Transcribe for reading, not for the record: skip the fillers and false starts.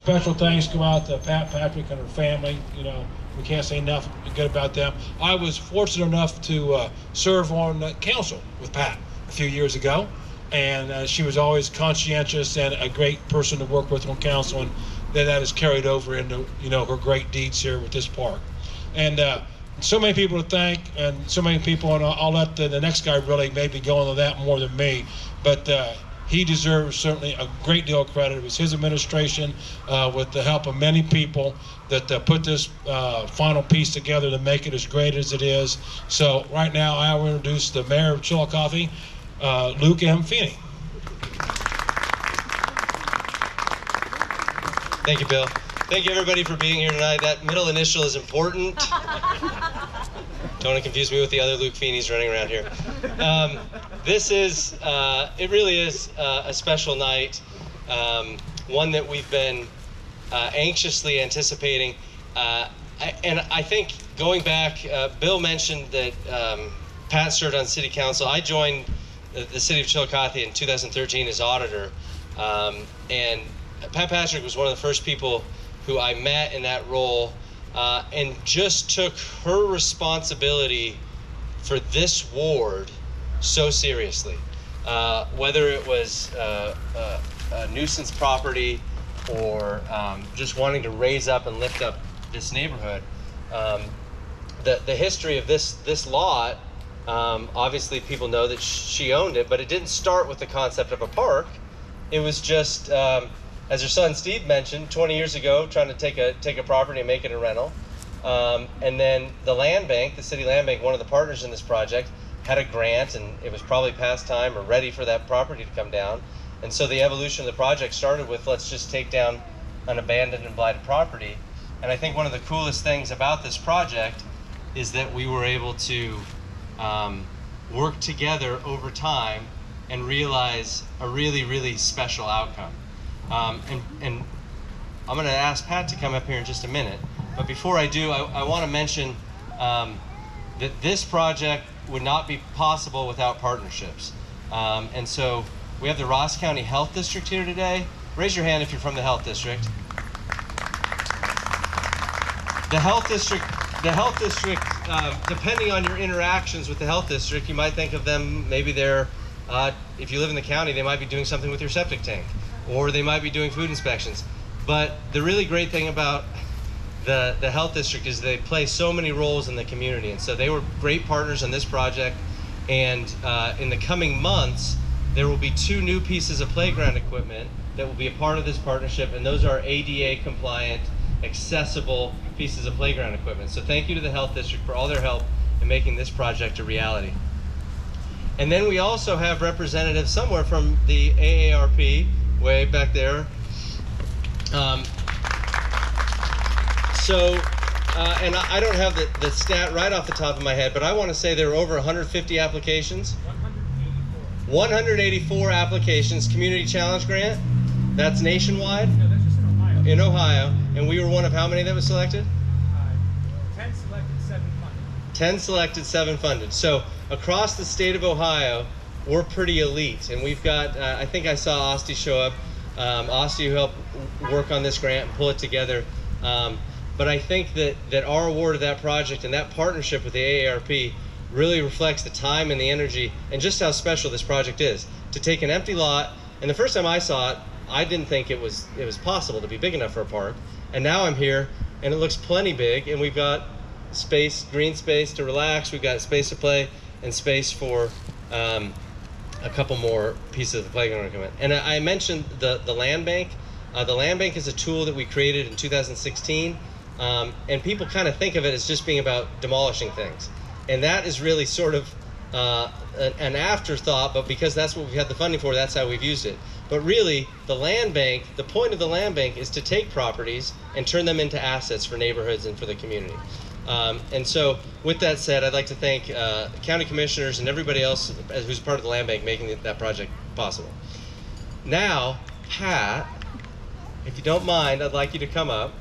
special thanks go out to Pat Patrick and her family. You know, we can't say enough good about them. I was fortunate enough to serve on council with Pat a few years ago, and she was always conscientious and a great person to work with on council, and that has carried over into, you know, her great deeds here with this park. And so many people to thank, and so many people, and I'll let the next guy really maybe go into that more than me, but he deserves certainly a great deal of credit. It was his administration, with the help of many people, that put this final piece together to make it as great as it is. So right now I will introduce the mayor of Chillicothe, Luke M. Feeney. Thank you, Bill. Thank you, everybody, for being here tonight. That middle initial is important. Don't want to confuse me with the other Luke Feeneys running around here. This is, it really is a special night, one that we've been anxiously anticipating. And I think going back, Bill mentioned that Pat served on city council. I joined the city of Chillicothe in 2013 as auditor, and Pat Patrick was one of the first people who I met in that role, and just took her responsibility for this ward so seriously. Whether it was a nuisance property or just wanting to raise up and lift up this neighborhood. The history of this lot, obviously people know that she owned it, but it didn't start with the concept of a park. It was just, as her son Steve mentioned, 20 years ago, trying to take a property and make it a rental. And then the land bank, the city land bank, one of the partners in this project, had a grant, and it was probably past time or ready for that property to come down. And so the evolution of the project started with, let's just take down an abandoned and blighted property. And I think one of the coolest things about this project is that we were able to work together over time and realize a really, really special outcome. And I'm going to ask Pat to come up here in just a minute. But before I do, I want to mention that this project would not be possible without partnerships. And so we have the Ross County Health District here today. Raise your hand if you're from the Health District. The Health District, depending on your interactions with the Health District, you might think of them, maybe they're, if you live in the county, they might be doing something with your septic tank, or they might be doing food inspections. But the really great thing about the Health District is they play so many roles in the community, and so they were great partners on this project. And in the coming months, there will be 2 new pieces of playground equipment that will be a part of this partnership, and those are ADA compliant, accessible pieces of playground equipment. So thank you to the Health District for all their help in making this project a reality. And then we also have representatives somewhere from the AARP, way back there. And I don't have the stat right off the top of my head, but I want to say there were over 150 applications. 184 applications, Community Challenge Grant. That's nationwide? No, that's just in Ohio. In Ohio. And we were one of how many that was selected? 10 selected, 7 funded. 10 selected, 7 funded. So across the state of Ohio, we're pretty elite. And we've got, I think I saw Osti show up. Osti, who helped work on this grant and pull it together. But I think that our award of that project and that partnership with the AARP really reflects the time and the energy and just how special this project is. To take an empty lot, and the first time I saw it, I didn't think it was possible to be big enough for a park. And now I'm here, and it looks plenty big, and we've got space, green space to relax, we've got space to play, and space for a couple more pieces of the playground equipment. And I mentioned the land bank. The land bank is a tool that we created in 2016. And people kind of think of it as just being about demolishing things. And that is really sort of an afterthought, but because that's what we've had the funding for, that's how we've used it. But really, the land bank, the point of the land bank is to take properties and turn them into assets for neighborhoods and for the community. And so with that said, I'd like to thank county commissioners and everybody else who's part of the land bank making that project possible. Now, Pat, if you don't mind, I'd like you to come up.